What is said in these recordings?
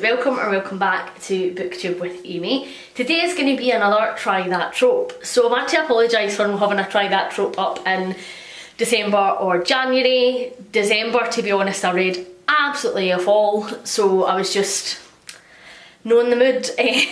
welcome or welcome back to BookTube with Amy. Today is going to be another Try That Trope. So I want to apologise for not having a Try That Trope up in December or January. December, to be honest, I read absolutely a fall, so I was just not in the mood,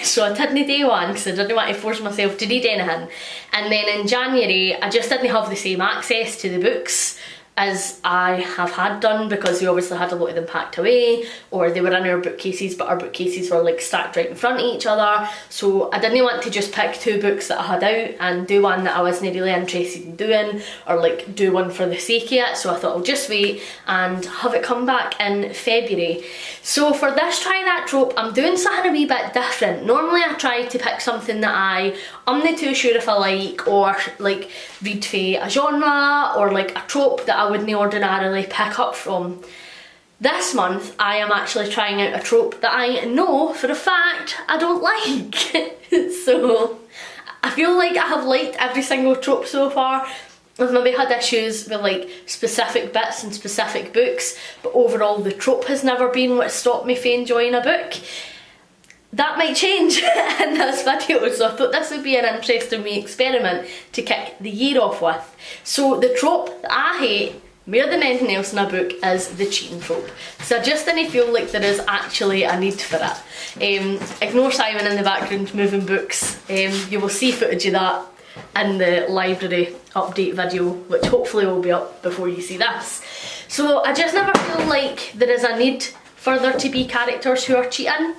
so I didn't do one because I didn't want to force myself to read anything. And then in January I just didn't have the same access to the books as I have had done, because we obviously had a lot of them packed away, or they were in our bookcases, but our bookcases were like stacked right in front of each other, so I didn't want to just pick two books that I had out and do one that I wasn't really interested in doing, or like do one for the sake of it. So I thought I'll just wait and have it come back in February. So for this Try That Trope, I'm doing something a wee bit different. Normally I try to pick something that I'm not too sure if I like, or like read for a genre, or like a trope that I wouldn't ordinarily pick up from. This month I am actually trying out a trope that I know for a fact I don't like. So I feel like I have liked every single trope so far. I've maybe had issues with like specific bits and specific books, but overall the trope has never been what stopped me from enjoying a book. That might change in this video, so I thought this would be an interesting wee experiment to kick the year off with. So the trope that I hate more than anything else in a book is the cheating trope. So I just didn't feel like there is actually a need for it. Ignore Simon in the background moving books. You will see footage of that in the library update video, which hopefully will be up before you see this. So I just never feel like there is a need for there to be characters who are cheating.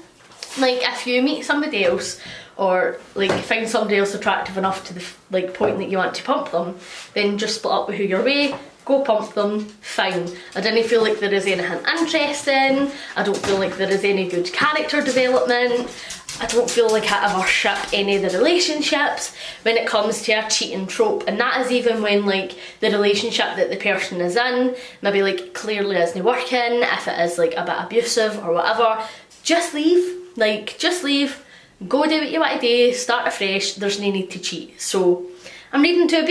Like if you meet somebody else, or like find somebody else attractive enough to the like point that you want to pump them, then just split up with who you're with, go pump them, fine. I didn't feel like there is anything interesting, I don't feel like there is any good character development, I don't feel like I ever ship any of the relationships when it comes to a cheating trope. And that is even when like the relationship that the person is in maybe like clearly isn't working, if it is like a bit abusive or whatever, just leave. Like, just leave, go do what you want to do, start afresh, there's no need to cheat. So I'm reading two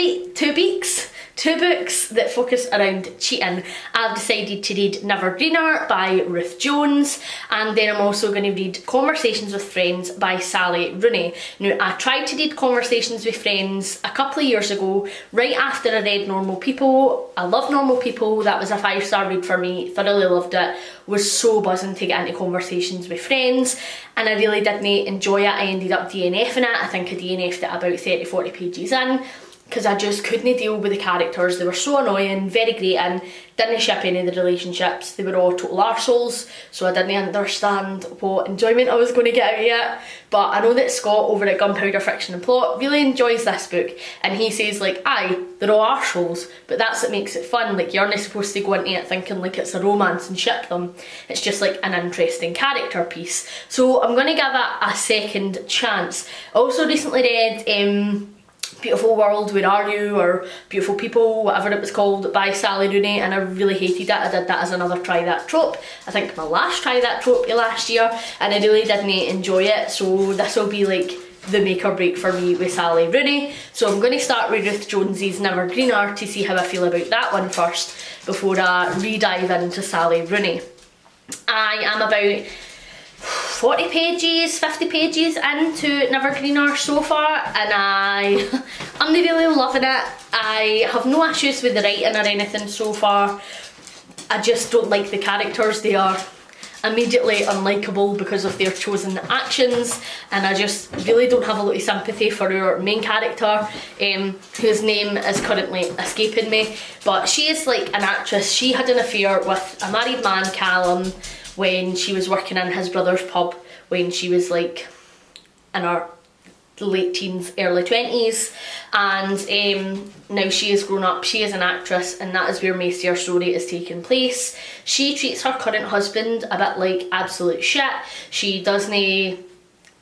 books that focus around cheating. I've decided to read Never Greener by Ruth Jones, and then I'm also going to read Conversations with Friends by Sally Rooney. Now, I tried to read Conversations with Friends a couple of years ago, right after I read Normal People. I love Normal People, that was a 5-star read for me, thoroughly loved it, was so buzzing to get into Conversations with Friends, and I really didn't enjoy it. I ended up DNFing it. I think I DNF'd it about 30-40 pages in, because I just couldn't deal with the characters. They were so annoying, very grating, didn't ship any of the relationships, they were all total arseholes, so I didn't understand what enjoyment I was going to get out of it. But I know that Scott over at Gunpowder Fiction and Plot really enjoys this book, and he says like, aye, they're all arseholes, but that's what makes it fun. Like, you're not supposed to go into it thinking like it's a romance and ship them, it's just like an interesting character piece. So I'm going to give it a second chance. I also recently read Beautiful World, Where Are You, or Beautiful People, whatever it was called, by Sally Rooney, and I really hated it. I did that as another Try That Trope. I think my last Try That Trope last year, and I really didn't enjoy it, so this will be like the make or break for me with Sally Rooney. So I'm going to start with Ruth Jones's Never Greener to see how I feel about that one first, before I re-dive into Sally Rooney. I am about 40 pages, 50 pages into Never Greener so far, and I'm really loving it. I have no issues with the writing or anything so far. I just don't like the characters. They are immediately unlikable because of their chosen actions, and I just really don't have a lot of sympathy for our main character, whose name is currently escaping me, but she is like an actress. She had an affair with a married man, Callum, when she was working in his brother's pub when she was like in her late teens, early 20s, and now she is grown up, she is an actress, and that is where most of her story is taking place. She treats her current husband a bit like absolute shit. She doesn't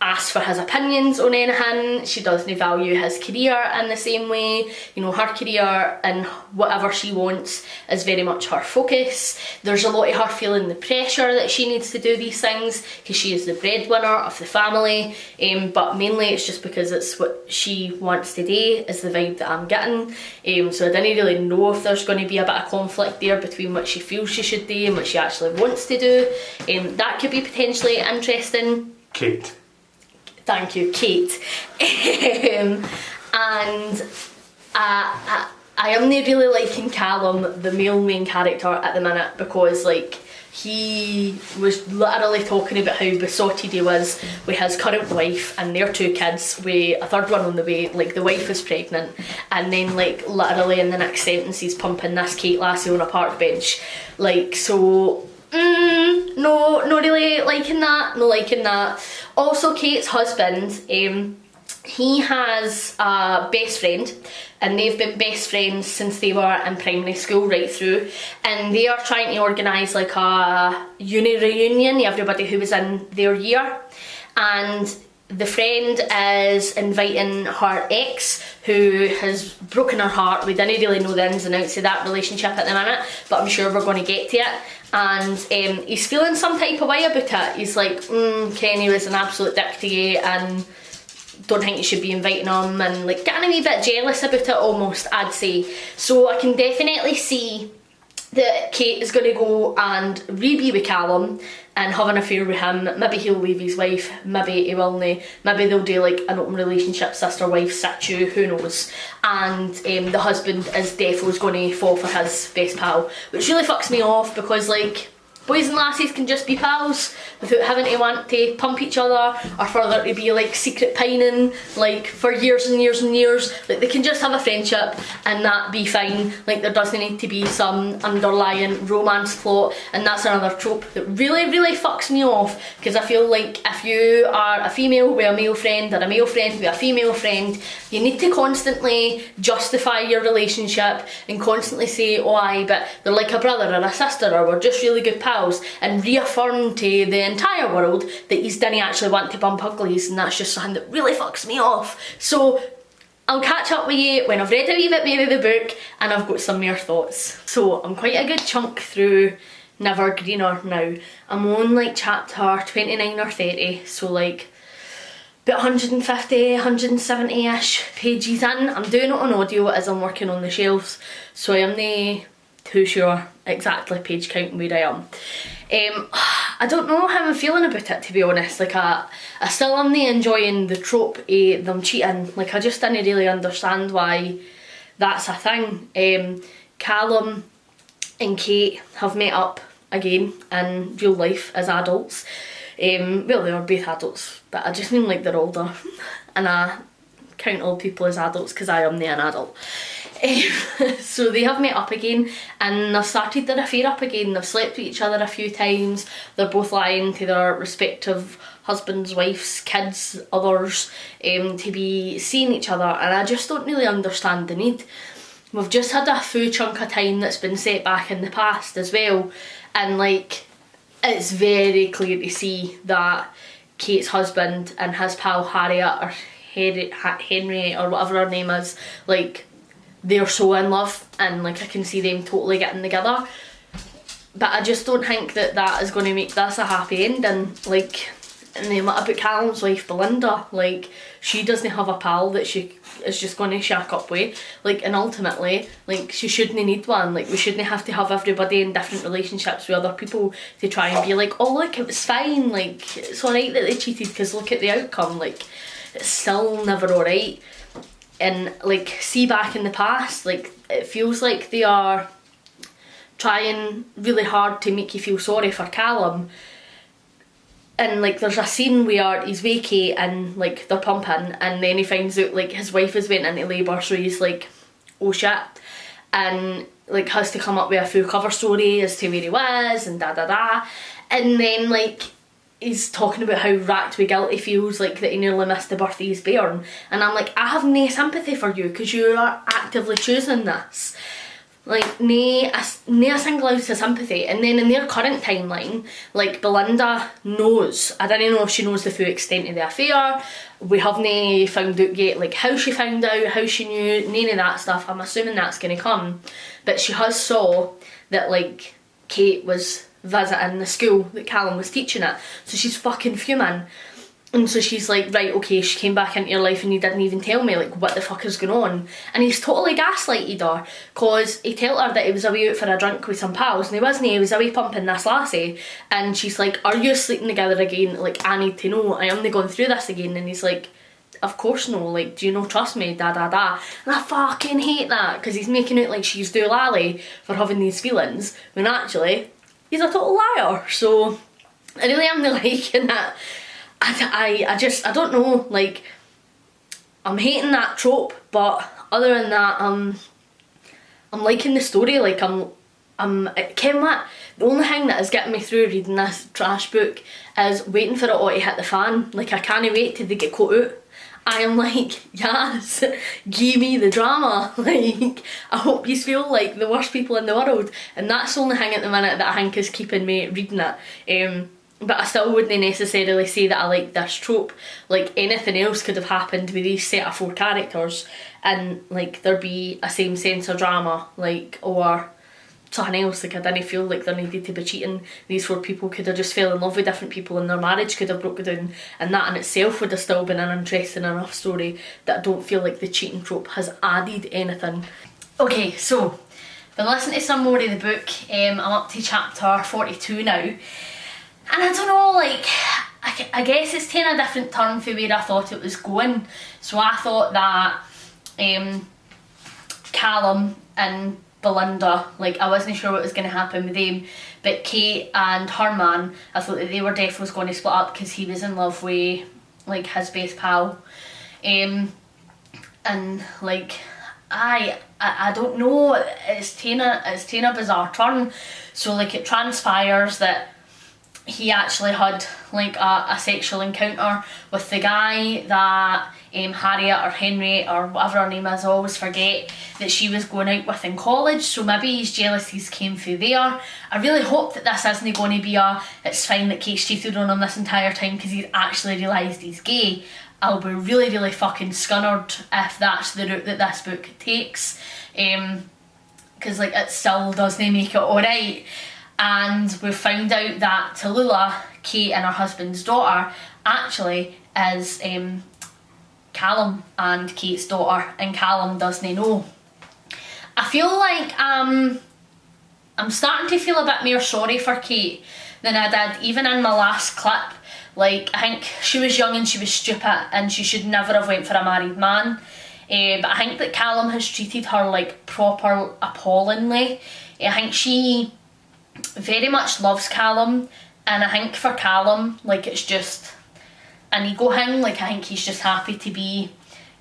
ask for his opinions on anything. She doesn't value his career in the same way. You know, her career and whatever she wants is very much her focus. There's a lot of her feeling the pressure that she needs to do these things because she is the breadwinner of the family, but mainly it's just because it's what she wants to do is the vibe that I'm getting. So I didn't really know if there's going to be a bit of conflict there between what she feels she should do and what she actually wants to do. That could be potentially interesting. Kate. Thank you, Kate. And I am not really liking Callum, the male main character, at the minute, because like he was literally talking about how besotted he was with his current wife and their 2 kids, with a third one on the way. Like, the wife is pregnant, and then like literally in the next sentence he's pumping this Kate lassie on a park bench. Like, so no, not really liking that, not liking that. Also, Kate's husband, he has a best friend, and they've been best friends since they were in primary school right through, and they are trying to organise like a uni reunion of everybody who was in their year, and the friend is inviting her ex, who has broken her heart. We didn't really know the ins and outs of that relationship at the minute, but I'm sure we're going to get to it. And he's feeling some type of way about it. He's like, Kenny was an absolute dick to you and don't think you should be inviting him, and like getting a wee bit jealous about it almost, I'd say. So I can definitely see that Kate is going to go and re-be with Callum and have an affair with him. Maybe he'll leave his wife, maybe he will not. Maybe they'll do like an open relationship, sister-wife situ, who knows. And the husband is definitely going to fall for his best pal, which really fucks me off, because like, boys and lassies can just be pals without having to want to pump each other or for there to be like secret pining like for years and years and years. Like, they can just have a friendship and that be fine. Like, there doesn't need to be some underlying romance plot, and that's another trope that really, really fucks me off, because I feel like if you are a female with a male friend or a male friend with a female friend, you need to constantly justify your relationship and constantly say, oh aye, but they're like a brother or a sister, or we're just really good pals, and reaffirm to the entire world that you didn't actually want to bump uglies, and that's just something that really fucks me off. So I'll catch up with you when I've read a wee bit more of the book and I've got some more thoughts. So I'm quite a good chunk through Never Greener now. I'm on like chapter 29 or 30, so like about 150, 170-ish pages in. I'm doing it on audio as I'm working on the shelves, so I am not too sure exactly page count where I am. I don't know how I'm feeling about it, to be honest. Like, I still am enjoying the trope of them cheating. Like, I just didn't really understand why that's a thing. Callum and Kate have met up again in real life as adults. Well, they are both adults, but I just mean like they're older, and I count all people as adults because I am an adult. So they have met up again and they've started their affair up again. They've slept with each other a few times. They're both lying to their respective husbands, wives, kids, others, to be seeing each other, and I just don't really understand the need. We've just had a full chunk of time that's been set back in the past as well, and like, it's very clear to see that Kate's husband and his pal Harriet, or Henry, or whatever her name is, like, they're so in love, and like I can see them totally getting together. But I just don't think that that is going to make this a happy ending. Like, and then what about Callum's wife Belinda? Like, she doesn't have a pal that she is just going to shack up with. Like, and ultimately, like, she shouldn't need one. Like, we shouldn't have to have everybody in different relationships with other people to try and be like, oh look, it was fine, like, it's alright that they cheated because look at the outcome. Like, it's still never alright. And like, see back in the past, like, it feels like they are trying really hard to make you feel sorry for Callum. And like, there's a scene where he's with Kate and like they're pumping, and then he finds out like his wife has went into labour, so he's like, oh shit, and like has to come up with a full cover story as to where he was and da da da. And then like, he's talking about how racked with guilt he feels, like that he nearly missed the birth of his bairn, and I'm like, I have no sympathy for you because you are actively choosing this. Like, nae a single ounce of sympathy. And then in their current timeline, like, Belinda knows. I don't know if she knows the full extent of the affair. We haven't found out yet, like, how she found out, how she knew, none of that stuff. I'm assuming that's going to come. But she has saw that, like, Kate was visiting the school that Callum was teaching at. So she's fucking fuming. And so she's like, right, okay, she came back into your life and you didn't even tell me, like, what the fuck is going on? And he's totally gaslighted her, cause he told her that he was away out for a drink with some pals, and he wasn't, he was away pumping this lassie. And she's like, are you sleeping together again? Like, I need to know, I am going through this again. And he's like, of course no, like, do you not trust me, da da da. And I fucking hate that, because he's making out like she's doolally for having these feelings, when actually, he's a total liar. So, I really am liking that. I don't know, like, I'm hating that trope, but other than that, I'm liking the story. Like, Ken what? The only thing that is getting me through reading this trash book is waiting for it all to hit the fan. Like, I can't wait till they get caught out. I am like, yes, give me the drama. Like, I hope you feel like the worst people in the world, and that's the only thing at the minute that I think is keeping me reading it. But I still wouldn't necessarily say that I like this trope. Like, anything else could have happened with these set of 4 characters and, like, there'd be a same sense of drama, like, or something else. Like, I didn't feel like there needed to be cheating. These 4 people could have just fell in love with different people and their marriage could have broken down, and that in itself would have still been an interesting enough story that I don't feel like the cheating trope has added anything. Okay, so, been listening to some more of the book. I'm up to chapter 42 now. And I don't know, like, I guess it's taken a different turn from where I thought it was going. So I thought that Callum and Belinda, like, I wasn't sure what was going to happen with them, but Kate and her man, I thought that they were definitely going to split up because he was in love with, like, his best pal. And, like, I don't know, it's taken a bizarre turn. So, like, it transpires that he actually had, like, a sexual encounter with the guy that Harriet or Henry or whatever her name is, I always forget, that she was going out with in college. So maybe his jealousies came through there. I really hope that this isn't going to be it's fine that Kate's cheated on him this entire time because he's actually realised he's gay. I'll be really, really fucking scunnered if that's the route that this book takes, because, like, it still doesn't make it alright. And we've found out that Tallulah, Kate and her husband's daughter, actually is Callum and Kate's daughter, and Callum doesn't know. I feel like I'm starting to feel a bit more sorry for Kate than I did even in my last clip. Like, I think she was young and she was stupid and she should never have went for a married man. But I think that Callum has treated her, like, proper appallingly. I think she very much loves Callum, and I think for Callum, like, it's just an ego thing. Like, I think he's just happy to be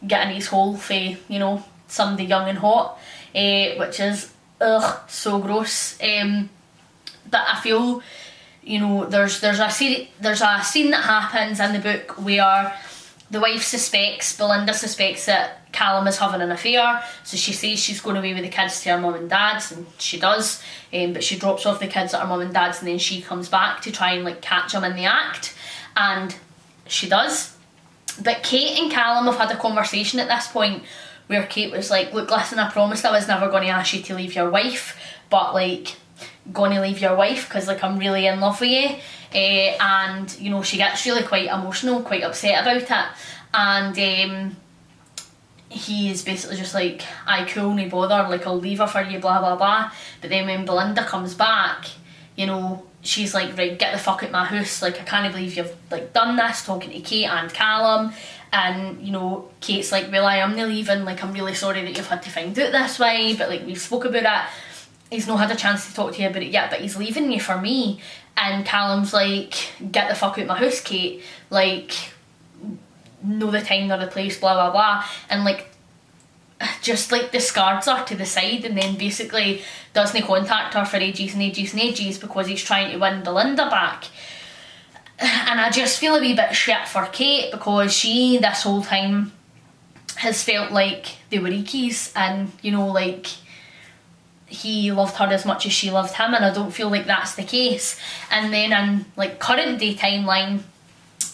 getting his hole for, you know, somebody young and hot, which is so gross. But I feel, you know, there's a scene that happens in the book where the wife Belinda suspects that Callum is having an affair, so she says she's going away with the kids to her mum and dad's, and she does, but she drops off the kids at her mum and dad's, and then she comes back to try and, like, catch him in the act, and she does. But Kate and Callum have had a conversation at this point where Kate was like, look, listen, I promised I was never going to ask you to leave your wife, but, like, going to leave your wife because, like, I'm really in love with you. And, you know, she gets really quite emotional, quite upset about it, and he is basically just like, I cool, no bother, like, I'll leave her for you, blah blah blah. But then when Belinda comes back, you know, she's like, right, get the fuck out my house, like, I can't believe you've, like, done this, talking to Kate and Callum. And, you know, Kate's like, well, I am not leaving, like, I'm really sorry that you've had to find out this way, but, like, we've spoke about it, he's not had a chance to talk to you about it yet, but he's leaving you for me. And Callum's like, get the fuck out my house, Kate, like, know the time nor the place, blah blah blah, and, like, just, like, discards her to the side, and then basically doesn't contact her for ages and ages and ages because he's trying to win Belinda back. And I just feel a wee bit shit for Kate because she, this whole time, has felt like they were eekies, and, you know, like, he loved her as much as she loved him, and I don't feel like that's the case. And then in like current day timeline,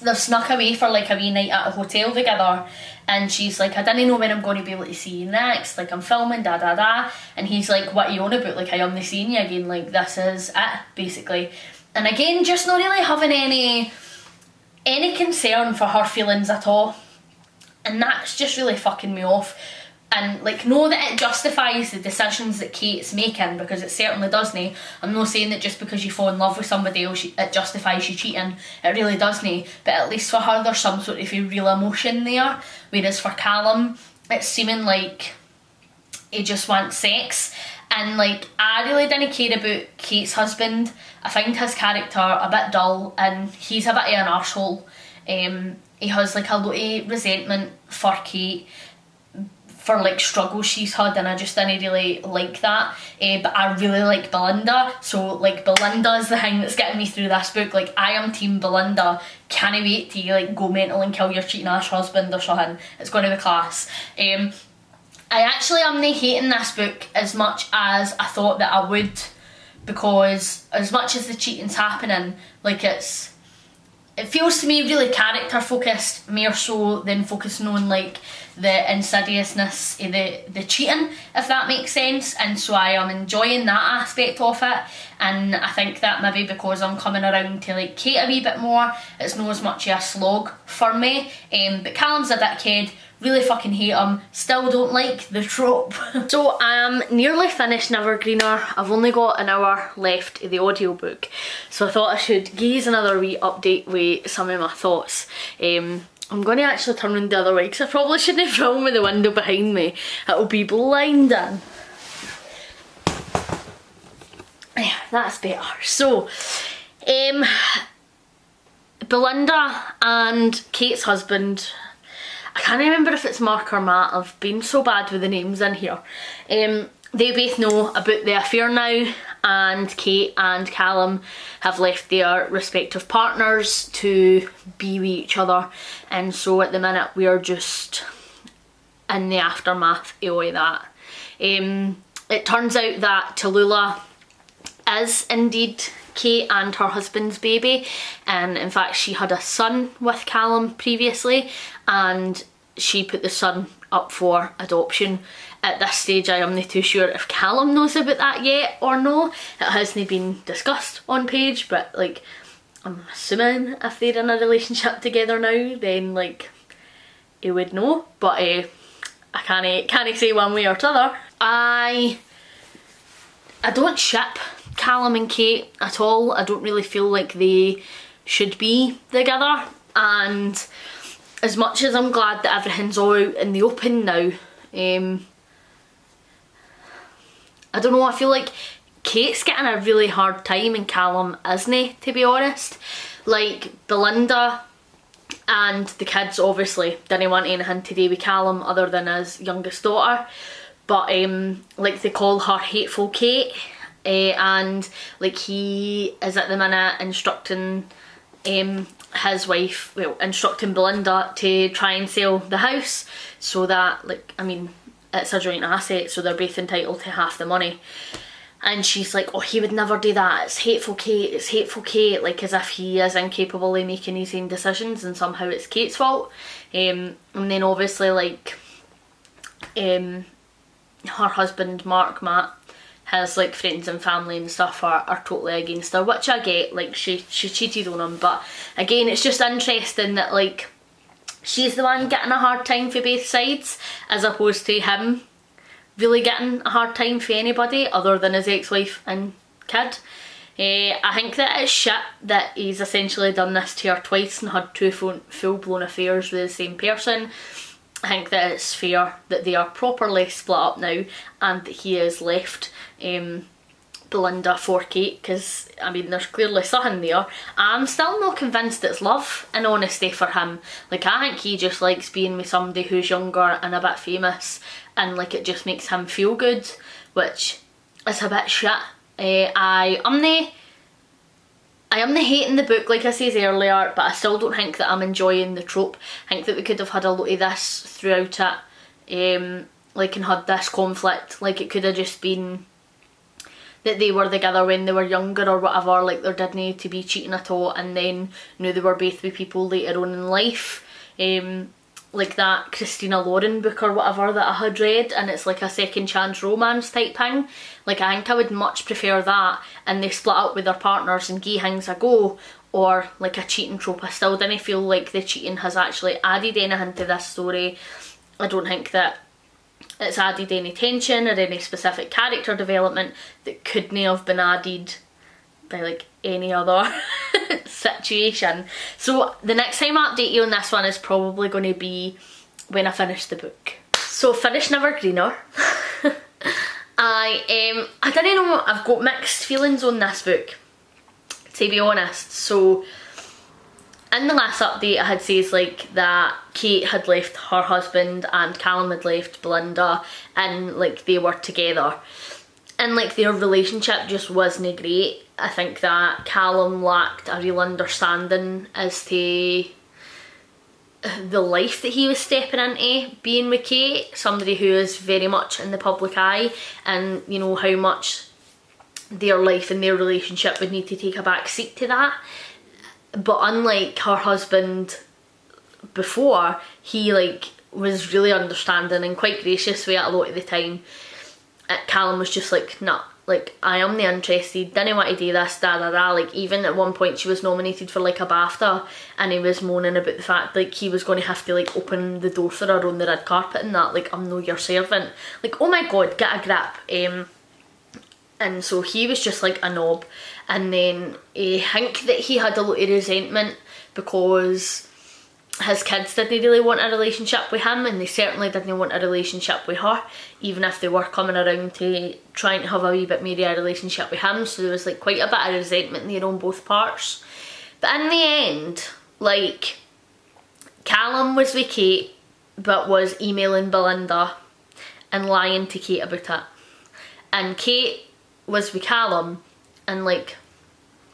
they've snuck away for like a wee night at a hotel together, and she's like, I didn't know when I'm going to be able to see you next, like I'm filming, da da da. And he's like, what are you on about, like I am not seeing you again, like this is it, basically. And again, just not really having any concern for her feelings at all, and that's just really fucking me off. And like, know that it justifies the decisions that Kate's making, because it certainly doesn't. I'm not saying that just because you fall in love with somebody else it justifies you cheating, it really doesn't. But at least for her there's some sort of a real emotion there, whereas for Callum it's seeming like he just wants sex. And like, I really didn't care about Kate's husband. I find his character a bit dull, and he's a bit of an arsehole. He has like a lot of resentment for Kate, for like struggles she's had, and I just didn't really like that. But I really like Belinda, so like Belinda is the thing that's getting me through this book. Like, I am team Belinda. Can't wait to like go mental and kill your cheating ass husband or something. It's going to be class. I actually am not hating this book as much as I thought that I would, because as much as the cheating's happening, like it feels to me really character focused, more so than focusing on like the insidiousness of the cheating, if that makes sense. And so I am enjoying that aspect of it, and I think that maybe because I'm coming around to like Kate a wee bit more, it's not as much of a slog for me. But Callum's a dickhead, really fucking hate him, still don't like the trope. So I am nearly finished Nevergreener. I've only got an hour left of the audiobook, so I thought I should give you another wee update with some of my thoughts. I'm going to actually turn around the other way, because I probably shouldn't film with the window behind me, it'll be blinding. Yeah, that's better. So Belinda and Kate's husband, I can't remember if it's Mark or Matt, I've been so bad with the names in here. They both know about the affair now, and Kate and Callum have left their respective partners to be with each other, and so at the minute we are just in the aftermath of all of that. It turns out that Tallulah is indeed Kate and her husband's baby, and in fact she had a son with Callum previously, and she put the son up for adoption. At this stage I am not too sure if Callum knows about that yet or no. It hasn't been discussed on page, but like, I'm assuming if they're in a relationship together now, then like he would know, but I can't say one way or t'other. I don't ship Callum and Kate at all. I don't really feel like they should be together, and as much as I'm glad that everything's all out in the open now, I don't know, I feel like Kate's getting a really hard time and Callum isn't, to be honest. Like, Belinda and the kids obviously didn't want anything to do with Callum other than his youngest daughter, but like, they call her Hateful Kate, and like, he is at the minute instructing his wife, well, instructing Belinda to try and sell the house, so that, like, I mean, it's a joint asset, so they're both entitled to half the money. And she's like, oh, he would never do that, it's Hateful Kate, it's Hateful Kate, like as if he is incapable of making his own decisions and somehow it's Kate's fault. And then obviously, like, her husband Matt, his like friends and family and stuff are totally against her, which I get, like she cheated on him, but again, it's just interesting that like she's the one getting a hard time for both sides, as opposed to him really getting a hard time for anybody other than his ex-wife and kid. I think that it's shit that he's essentially done this to her twice and had two full-blown affairs with the same person. I think that it's fair that they are properly split up now, and that he has left Belinda for Kate, because I mean, there's clearly something there. I'm still not convinced it's love, in honesty, for him. Like, I think he just likes being with somebody who's younger and a bit famous, and like, it just makes him feel good, which is a bit shit. I am not hating the book, like I said earlier, but I still don't think that I'm enjoying the trope. I think that we could have had a lot of this throughout it, like, and had this conflict. Like, it could have just been that they were together when they were younger or whatever, like there didn't need to be cheating at all, and then knew they were both with people later on in life. Like that Christina Lauren book or whatever that I had read, and it's like a second chance romance type thing. Like I think I would much prefer that, and they split up with their partners and gave things a go, or like a cheating trope. I still didn't feel like the cheating has actually added anything to this story. I don't think that it's added any tension or any specific character development that couldn't have been added by like any other situation. So the next time I update you on this one is probably going to be when I finish the book. So Finish Never Greener. I don't know, I've got mixed feelings on this book, to be honest. So in the last update I had says like that Kate had left her husband and Callum had left Belinda, and like they were together, and like their relationship just wasn't great. I think that Callum lacked a real understanding as to the life that he was stepping into being with Kate, somebody who is very much in the public eye, and you know how much their life and their relationship would need to take a back seat to that. But unlike her husband before, he like was really understanding and quite gracious with it a lot of the time. Callum was just like, nah, like I am the interested, didn't want to do this, da da da. Like even at one point she was nominated for like a BAFTA, and he was moaning about the fact like he was going to have to like open the door for her on the red carpet and that, like I'm no your servant. Like oh my god, get a grip. And so he was just like a knob. And then I think that he had a lot of resentment because his kids didn't really want a relationship with him, and they certainly didn't want a relationship with her, even if they were coming around to trying to have a wee bit more of a relationship with him. So there was like quite a bit of resentment there on both parts. But in the end, like Callum was with Kate but was emailing Belinda and lying to Kate about it, and Kate was with Callum and like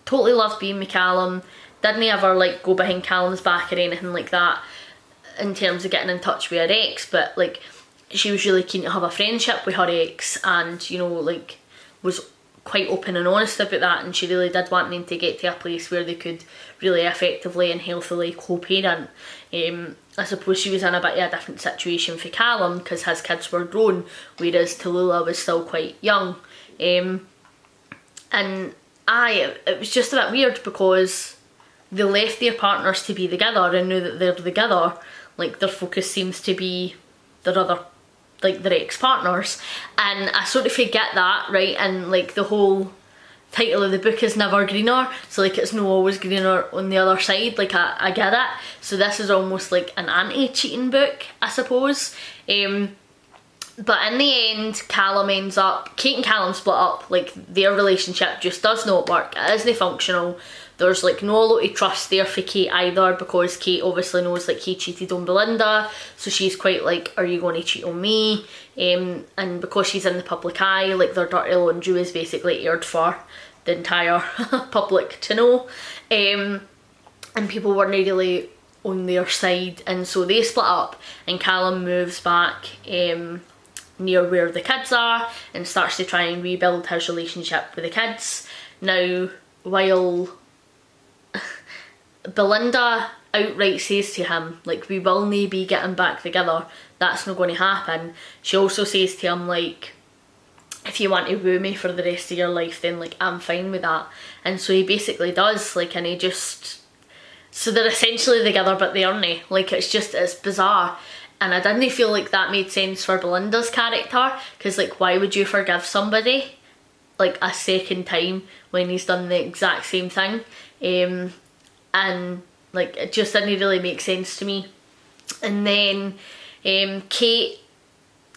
totally loved being with Callum, didn't ever like go behind Callum's back or anything like that in terms of getting in touch with her ex, but like she was really keen to have a friendship with her ex, and you know like was quite open and honest about that, and she really did want them to get to a place where they could really effectively and healthily co-parent. I suppose she was in a bit of a different situation for Callum because his kids were grown, whereas Tallulah was still quite young. And it was just a bit weird because they left their partners to be together and knew that they're together. Like their focus seems to be their other, like their ex-partners, and I sort of forget that, right? And like the whole title of the book is Never Greener, so like it's no always greener on the other side. Like I get it. So this is almost like an anti-cheating book, I suppose. But in the end, Kate and Callum split up. Like their relationship just does not work. It isn't functional. There's like no lot of trust there for Kate either, because Kate obviously knows like he cheated on Belinda, so she's quite like, are you going to cheat on me? And because she's in the public eye, like their dirty laundry is basically aired for the entire public to know. And people weren't really on their side, and so they split up, and Callum moves back near where the kids are and starts to try and rebuild his relationship with the kids. Now, while Belinda outright says to him like, we will nae be getting back together, that's not going to happen, she also says to him like, if you want to woo me for the rest of your life, then like I'm fine with that. And so he basically does, like, and he just, so they're essentially together but they aren't. Like it's bizarre. And I didn't feel like that made sense for Belinda's character, because like why would you forgive somebody like a second time when he's done the exact same thing? And like it just didn't really make sense to me. And then Kate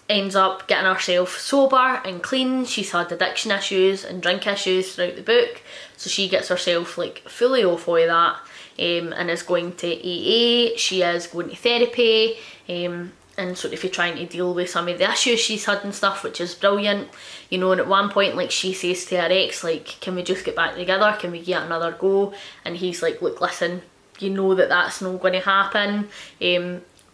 ends up getting herself sober and clean. She's had addiction issues and drink issues throughout the book, so she gets herself like fully off all of that, and is going to AA. She is going to therapy, and sort of trying to deal with some of the issues she's had and stuff, which is brilliant. You know, and at one point like she says to her ex like, can we just get back together, can we give it another go? And he's like, look, listen, you know that that's not going to happen.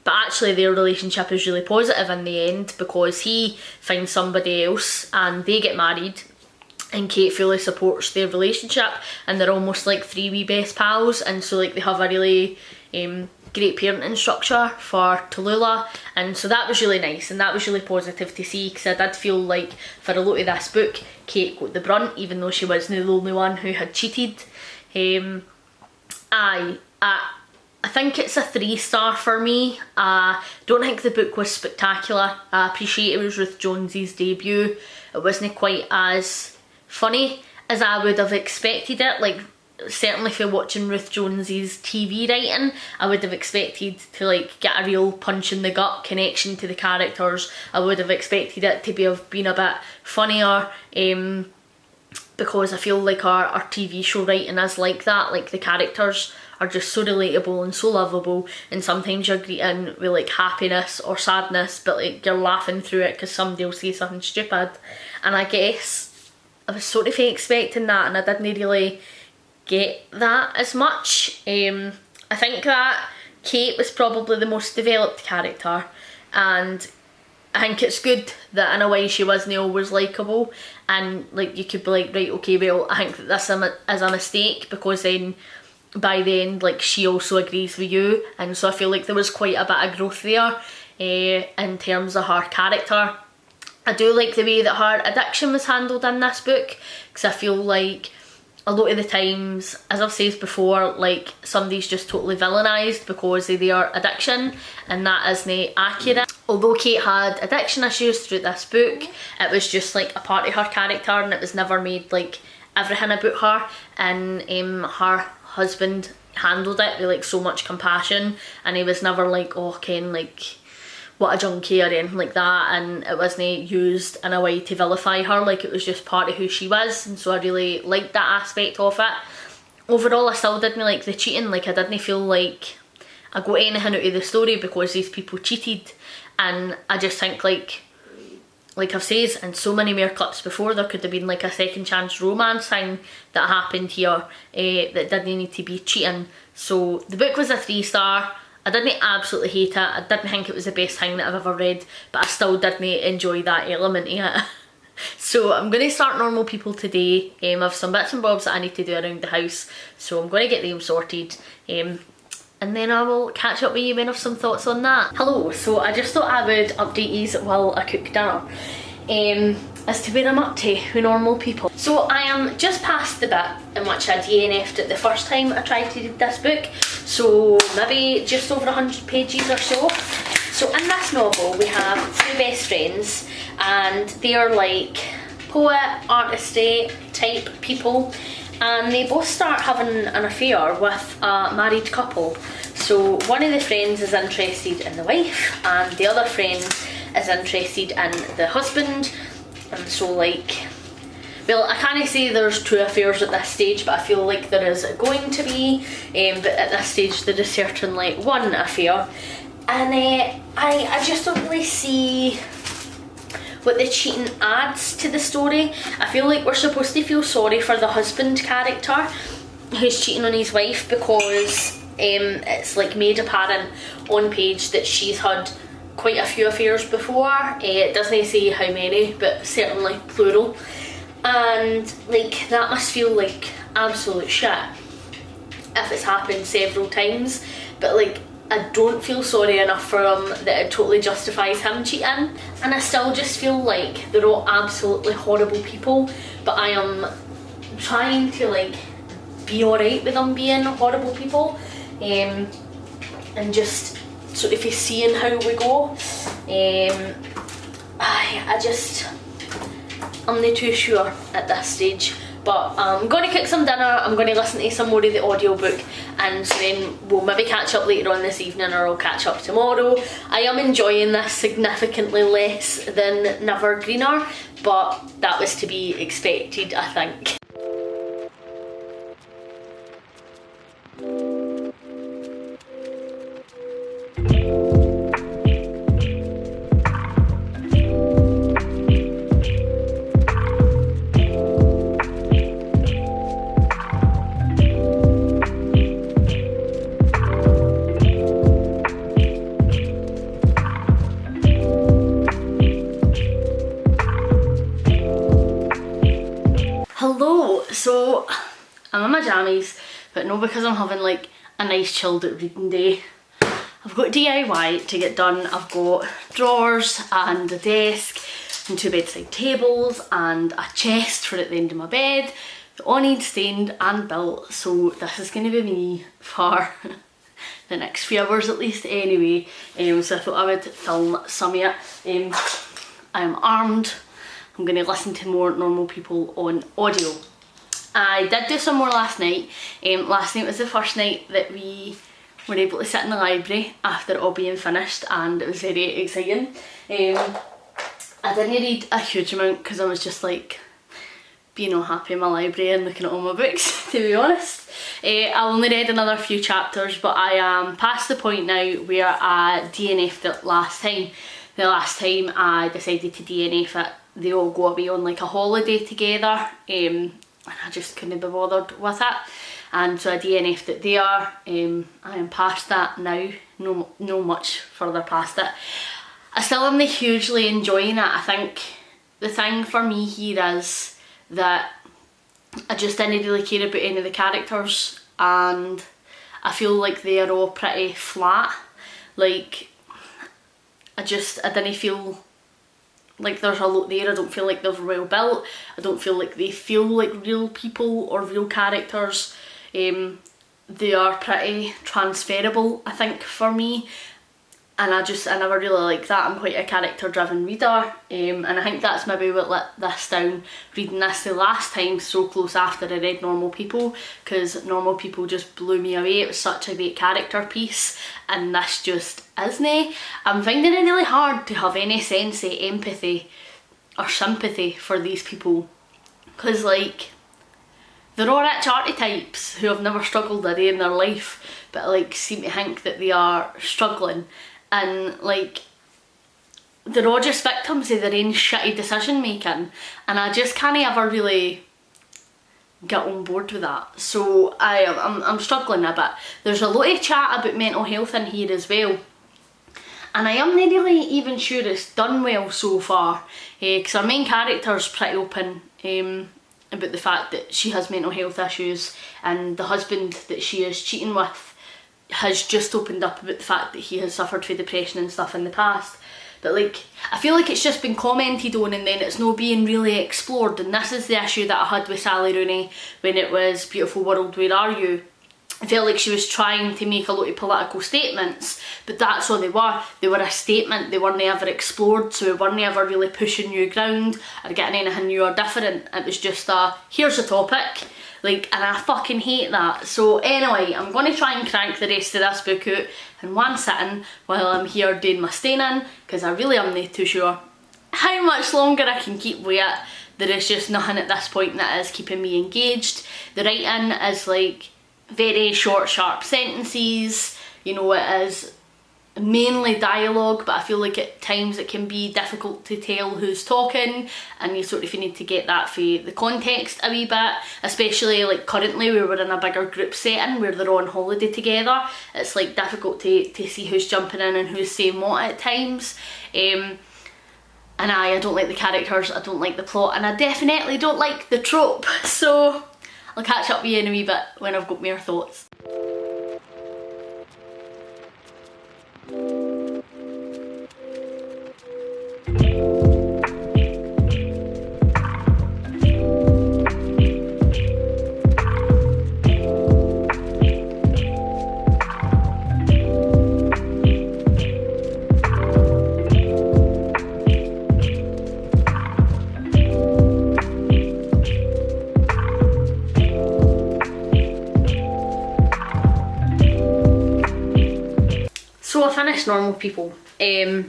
But actually their relationship is really positive in the end, because he finds somebody else and they get married, and Kate fully supports their relationship, and they're almost like 3 wee best pals, and so like they have a really great parenting structure for Tallulah, and so that was really nice and that was really positive to see, because I did feel like for a lot of this book Kate got the brunt, even though she wasn't the only one who had cheated. I think it's a 3-star for me. I don't think the book was spectacular. I appreciate it was Ruth Jones's debut. It wasn't quite as funny as I would have expected it. Like, certainly if you're watching Ruth Jones's TV writing, I would have expected to like get a real punch in the gut connection to the characters. I would have expected it to have been a bit funnier, because I feel like our TV show writing is like that. Like, the characters are just so relatable and so lovable, and sometimes you're greeting with like happiness or sadness, but like you're laughing through it because somebody will say something stupid. And I guess I was sort of expecting that, and I didn't really get that as much. I think that Kate was probably the most developed character, and I think it's good that in a way she wasn't always likeable, and like you could be like, right, okay, well I think that this is a mistake, because then by the end like she also agrees with you, and so I feel like there was quite a bit of growth there in terms of her character. I do like the way that her addiction was handled in this book, because I feel like a lot of the times, as I've said before, like somebody's just totally villainised because of their addiction, and that isn't accurate. Although Kate had addiction issues throughout this book, it was just like a part of her character, and it was never made like everything about her. And her husband handled it with like so much compassion, and he was never like, oh Ken, like what a junkie or anything like that, and it wasn't used in a way to vilify her. Like, it was just part of who she was, and so I really liked that aspect of it. Overall, I still didn't like the cheating. Like, I didn't feel like I got anything out of the story because these people cheated, and I just think like I've said in so many more clips before, there could have been like a second chance romance thing that happened here that didn't need to be cheating. So the book was a 3-star. I didn't absolutely hate it. I didn't think it was the best thing that I've ever read, but I still didn't enjoy that element of it. So I'm going to start Normal People today. I have some bits and bobs that I need to do around the house, so I'm going to get them sorted. And then I will catch up with you when I have some thoughts on that. Hello, so I just thought I would update you while I cook dinner as to where I'm up to with Normal People. So I am just past the bit in which I DNF'd it the first time I tried to read this book, so maybe just over 100 pages or so. So in this novel we have 2 best friends, and they are like poet, artistry type people, and they both start having an affair with a married couple. So one of the friends is interested in the wife, and the other friend is interested in the husband. And so like, well, I can't say there's 2 affairs at this stage, but I feel like there is going to be, but at this stage there is certainly one affair. And I just don't really see what the cheating adds to the story. I feel like we're supposed to feel sorry for the husband character who's cheating on his wife, because it's like made apparent on page that she's had quite a few affairs before. It doesn't say how many, but certainly plural, and like that must feel like absolute shit if it's happened several times. But like, I don't feel sorry enough for him that it totally justifies him cheating, and I still just feel like they're all absolutely horrible people, but I am trying to like be alright with them being horrible people, and just sort of seeing how we go. I'm not too sure at this stage, but I'm going to cook some dinner, I'm going to listen to some more of the audiobook, and so then we'll maybe catch up later on this evening, or I'll catch up tomorrow. I am enjoying this significantly less than Never Greener, but that was to be expected, I think. Hello, so I'm in my jammies, but no, because I'm having like a nice chilled out reading day. I've got DIY to get done. I've got drawers and a desk and 2 bedside tables and a chest for at the end of my bed. They all need stained and built, so this is going to be me for the next few hours at least anyway. So I thought I would film some of it. I'm armed. I'm going to listen to more normal people on audio. I did do some more last night. Last night was the first night that we were able to sit in the library after it all being finished, and it was very exciting. I didn't read a huge amount because I was just like being all happy in my library and looking at all my books, to be honest. I only read another few chapters, but I am past the point now where I DNF'd it last time. The last time I decided to DNF it, they all go away on like a holiday together, and I just couldn't be bothered with it, and so I DNF'd it there. I am past that now, no much further past it. I still am hugely enjoying it. I think the thing for me here is that I just didn't really care about any of the characters, and I feel like they are all pretty flat. Like I didn't feel like there's a lot there. I don't feel like they're well built. I don't feel like they feel like real people or real characters. They are pretty transferable, I think, for me, and I never really like that. I'm quite a character driven reader, and I think that's maybe what let this down reading this the last time so close after I read Normal People, because Normal People just blew me away. It was such a great character piece, and this just isn't. I'm finding it really hard to have any sense of empathy or sympathy for these people, because like they're all rich archetypes who have never struggled a day in their life, but like seem to think that they are struggling, and like they're all just victims of their own shitty decision making, and I just can't ever really get on board with that. So I'm struggling a bit. There's a lot of chat about mental health in here as well, and I am not really even sure it's done well so far, because our main character's pretty open about the fact that she has mental health issues, and the husband that she is cheating with has just opened up about the fact that he has suffered from depression and stuff in the past. But like, I feel like it's just been commented on and then it's not being really explored, and this is the issue that I had with Sally Rooney when it was Beautiful World, Where Are You? I felt like she was trying to make a lot of political statements, but that's all they were. They were a statement, they weren't ever explored, so we weren't ever really pushing new ground or getting anything new or different. It was just here's a topic, like, and I fucking hate that. So anyway, I'm going to try and crank the rest of this book out in one sitting while I'm here doing my staining, because I really am not too sure how much longer I can keep with it. There is just nothing at this point that is keeping me engaged. The writing is like very short, sharp sentences, you know, it is mainly dialogue, but I feel like at times it can be difficult to tell who's talking, and you sort of need to get that for the context a wee bit, especially like currently we were in a bigger group setting where they're all on holiday together. It's like difficult to see who's jumping in and who's saying what at times. And I don't like the characters, I don't like the plot, and I definitely don't like the trope. So I'll catch up with you in a wee bit when I've got more thoughts. So I finished Normal People. I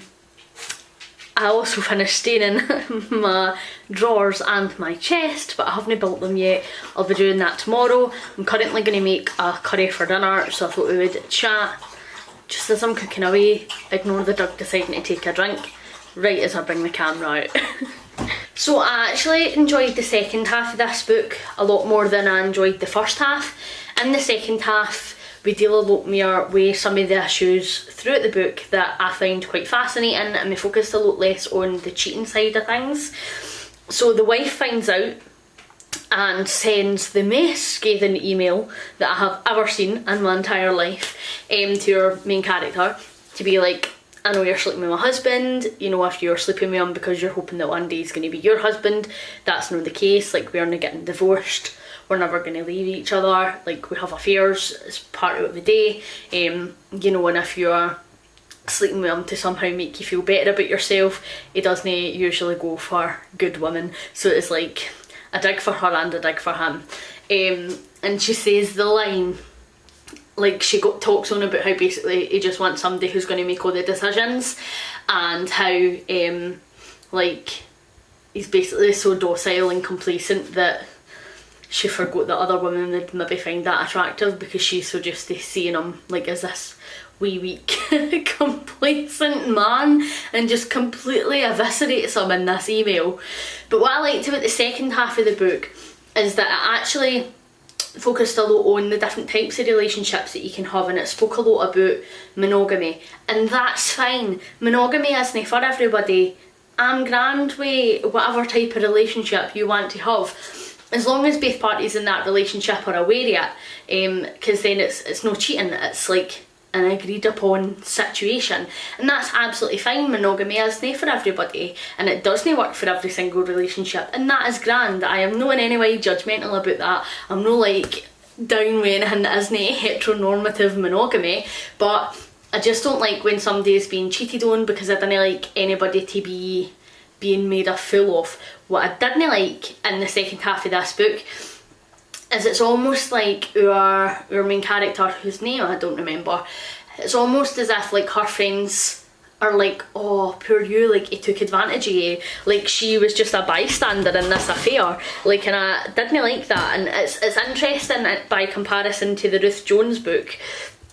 also finished staining my drawers and my chest, but I haven't built them yet. I'll be doing that tomorrow. I'm currently going to make a curry for dinner, so I thought we would chat just as I'm cooking away. Ignore the dog deciding to take a drink right as I bring the camera out. So I actually enjoyed the second half of this book a lot more than I enjoyed the first half. In the second half, we deal a lot more with some of the issues throughout the book that I find quite fascinating, and we focused a lot less on the cheating side of things. So the wife finds out, and sends the most scathing email that I have ever seen in my entire life to your main character, to be like, I know you're sleeping with my husband, you know, if you're sleeping with him because you're hoping that one day he's going to be your husband, that's not the case, like, we're not getting divorced, we're never going to leave each other, like, we have affairs, it's part of the day, you know, and if you're sleeping with him to somehow make you feel better about yourself, he doesn't usually go for good women, so it's like a dig for her and a dig for him. And she says the line, like, she talks on about how basically he just wants somebody who's going to make all the decisions, and how like, he's basically so docile and complacent that she forgot that other women would maybe find that attractive, because she's so used to seeing him like as this wee weak complacent man, and just completely eviscerates him in this email. But what I liked about the second half of the book is that it actually focused a lot on the different types of relationships that you can have, and it spoke a lot about monogamy, and that's fine. Monogamy isn't for everybody. I'm grand with whatever type of relationship you want to have, as long as both parties in that relationship are aware of it, because then it's no cheating, it's like an agreed upon situation, and that's absolutely fine. Monogamy isn't for everybody, and it doesn't work for every single relationship, and that is grand. I am not in any way judgmental about that. I'm not like down with anything that isn't heteronormative monogamy, but I just don't like when somebody is being cheated on, because I don't like anybody to be being made a fool of. What I didn't like in the second half of this book is it's almost like our main character, whose name I don't remember, it's almost as if like her friends are like, oh, poor you, like he took advantage of you, like she was just a bystander in this affair, like, and I didn't like that. And it's interesting by comparison to the Ruth Jones book,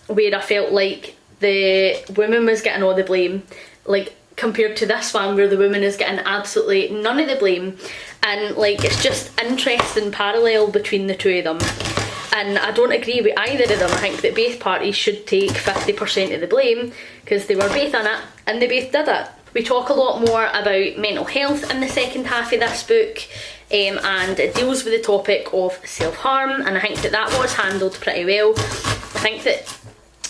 where I felt like the woman was getting all the blame, like, compared to this one where the woman is getting absolutely none of the blame. And like, it's just interesting parallel between the two of them, and I don't agree with either of them. I think that both parties should take 50% of the blame, because they were both in it and they both did it. We talk a lot more about mental health in the second half of this book, and it deals with the topic of self-harm, and I think that was handled pretty well. I think that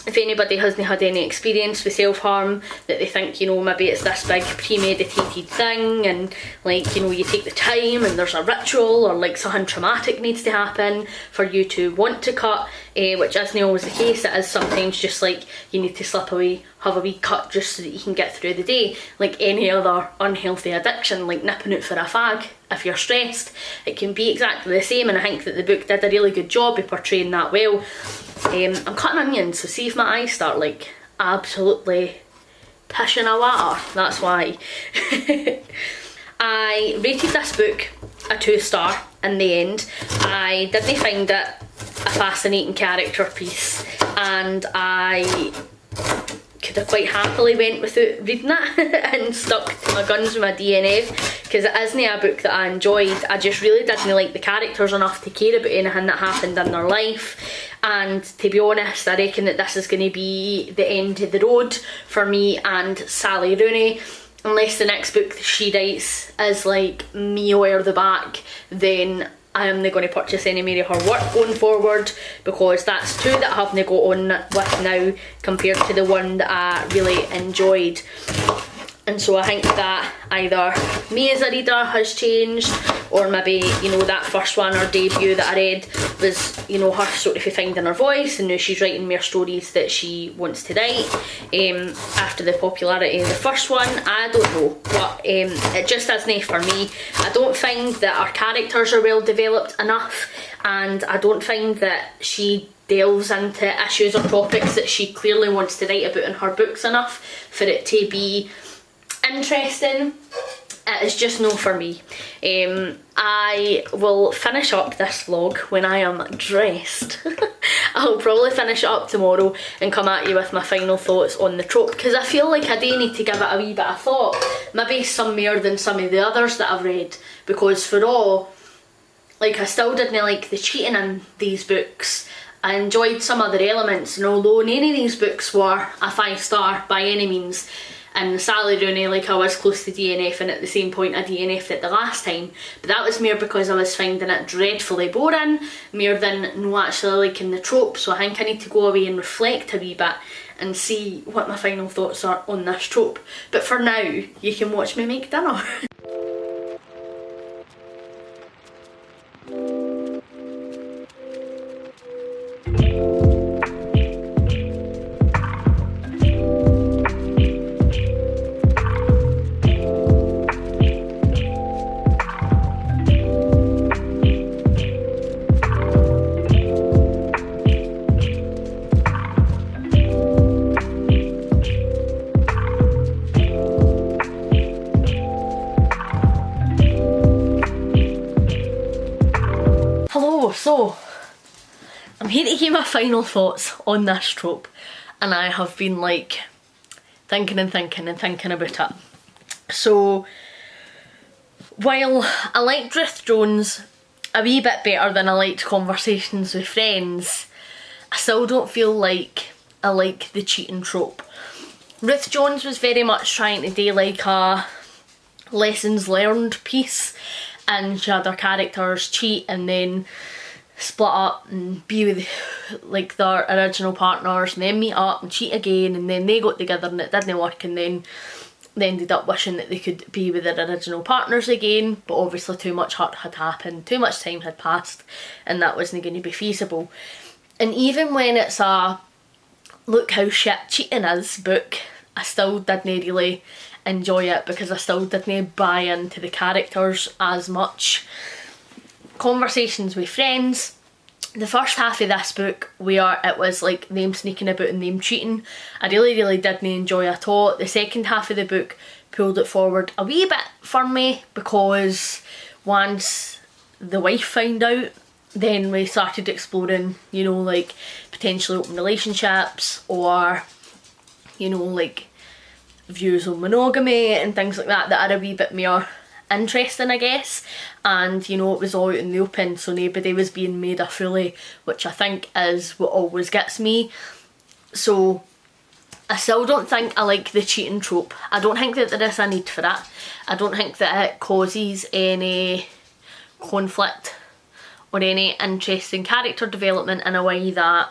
if anybody hasn't had any experience with self-harm, that they think, you know, maybe it's this big premeditated thing, and like, you know, you take the time and there's a ritual, or like something traumatic needs to happen for you to want to cut, which isn't always the case. It is sometimes just like you need to slip away, have a wee cut just so that you can get through the day, like any other unhealthy addiction, like nipping out for a fag. If you're stressed, it can be exactly the same, and I think that the book did a really good job of portraying that well. I'm cutting onions, so see if my eyes start like absolutely pissing a water, that's why. I rated this book a 2-star in the end. I didn't find it a fascinating character piece, and I could have quite happily went without reading it and stuck to my guns with my DNF, because it isn't a book that I enjoyed. I just really didn't like the characters enough to care about anything that happened in their life, and to be honest, I reckon that this is going to be the end of the road for me and Sally Rooney. Unless the next book she writes is like me or the back, then I am not going to purchase any more of her work going forward, because that's two that I haven't got on with now compared to the one that I really enjoyed. And so I think that either me as a reader has changed, or maybe, you know, that first one, or debut that I read, was, you know, her sort of finding her voice, and now she's writing more stories that she wants to write after the popularity of the first one. I don't know, but it just isn't for me. I don't find that our characters are well developed enough, and I don't find that she delves into issues or topics that she clearly wants to write about in her books enough for it to be interesting. It is just no for me. I will finish up this vlog when I am dressed. I'll probably finish it up tomorrow and come at you with my final thoughts on the trope, because I feel like I do need to give it a wee bit of thought, maybe some more than some of the others that I've read, because for all, like, I still didn't like the cheating in these books. I enjoyed some other elements, and although none of these books were a 5-star by any means, and Sally Rooney, like I was close to DNF, and at the same point I DNF'd it the last time, but that was more because I was finding it dreadfully boring, more than no actually liking the trope. So I think I need to go away and reflect a wee bit and see what my final thoughts are on this trope. But for now, you can watch me make dinner. So, I'm here to hear my final thoughts on this trope, and I have been like thinking about it. So, while I liked Ruth Jones a wee bit better than I liked Conversations with Friends, I still don't feel like I like the cheating trope. Ruth Jones was very much trying to do like a lessons learned piece, and she had her characters cheat and then split up and be with like their original partners, and then meet up and cheat again, and then they got together and it didn't work, and then they ended up wishing that they could be with their original partners again, but obviously too much hurt had happened, too much time had passed, and that wasn't going to be feasible. And even when it's a look how shit cheating is book, I still didn't really enjoy it because I still didn't buy into the characters as much. Conversations with Friends, the first half of this book where it was like them sneaking about and them cheating, I really didn't enjoy at all. The second half of the book pulled it forward a wee bit for me, because once the wife found out, then we started exploring, you know, like potentially open relationships, or, you know, like views on monogamy and things like that that are a wee bit more interesting, I guess. And you know, it was all out in the open, so nobody was being made a fool, which I think is what always gets me. So I still don't think I like the cheating trope. I don't think that there is a need for it. I don't think that it causes any conflict or any interesting character development in a way that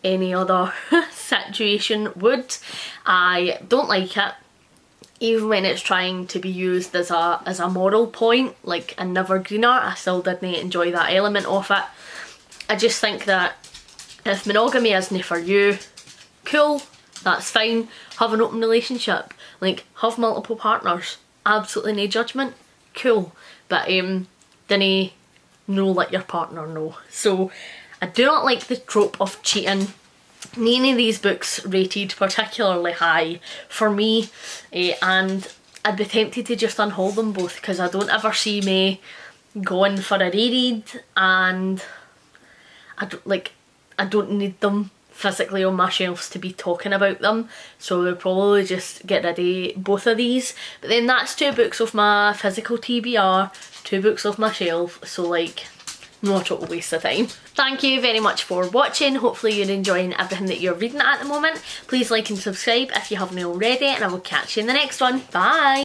any other situation would. I don't like it. Even when it's trying to be used as a moral point, like in Never Greener, I still didn't enjoy that element of it. I just think that if monogamy isn't for you, cool, that's fine. Have an open relationship, like have multiple partners, absolutely no judgment, cool. But didn't let your partner know. So I do not like the trope of cheating. None of these books rated particularly high for me, and I'd be tempted to just unhaul them both, because I don't ever see me going for a reread, and I don't need them physically on my shelves to be talking about them, so I would probably just get rid of both of these. But then that's 2 books off my physical TBR, 2 books off my shelf, so like, not a total waste of time. Thank you very much for watching. Hopefully you're enjoying everything that you're reading at the moment. Please like and subscribe if you haven't already, and I will catch you in the next one. Bye!